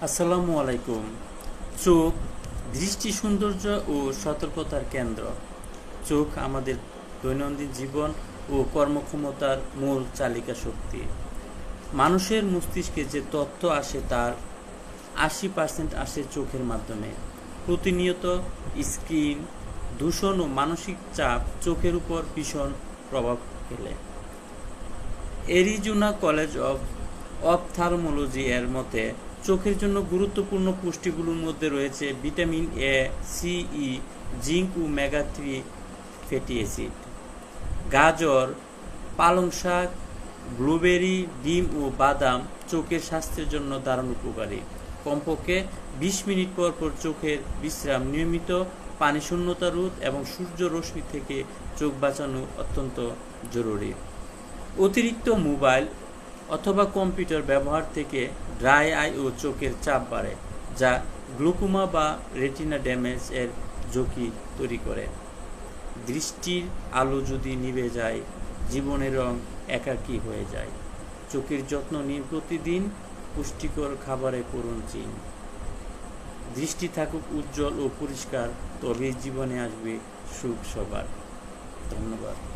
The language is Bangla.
আসসালামু আলাইকুম। চোখ দৃষ্টি সৌন্দর্য ও সতর্কতার কেন্দ্র। চোখ আমাদের দৈনন্দিন জীবন ও কর্মক্ষমতার মূল চালিকা শক্তি। মানুষের মস্তিষ্কে যে তথ্য আসে তার 80% আসে চোখের মাধ্যমে। প্রতিনিয়ত স্ক্রিন, দূষণ ও মানসিক চাপ চোখের উপর ভীষণ প্রভাব ফেলে। এরিজোনা কলেজ অব অপথ্যালমোলজি এর মতে চোখের জন্য গুরুত্বপূর্ণ পুষ্টিগুলোর মধ্যে রয়েছে vitamin A, C, E, zinc ও মেগা-3 ফ্যাটি অ্যাসিড। গাজর, পালং শাক, ব্লুবেরি, ডিম ও বাদাম চোখের স্বাস্থ্যের জন্য দারুণ উপকারী। কমপক্ষে 20 মিনিট পর পর চোখের বিশ্রাম, নিয়মিত পানি শূন্যতা রোধ এবং সূর্য রশ্মি থেকে চোখ বাঁচানো অত্যন্ত জরুরি। অতিরিক্ত মোবাইল অথবা কম্পিউটার ব্যবহার থেকে ড্রাই আই ও চোখের চাপ বাড়ে, যা গ্লুকোমা বা রেটিনা ড্যামেজ এর ঝুঁকি তৈরি করে। দৃষ্টির আলো যদি নিভে যায়, জীবনের রং একাকী হয়ে যায়। চোখের যত্ন নিন প্রতিদিন, পুষ্টিকর খাবারে করুন চিন। দৃষ্টি থাকুক উজ্জ্বল ও পরিষ্কার, তবেই জীবনে আসবে সুখ সবার। ধন্যবাদ।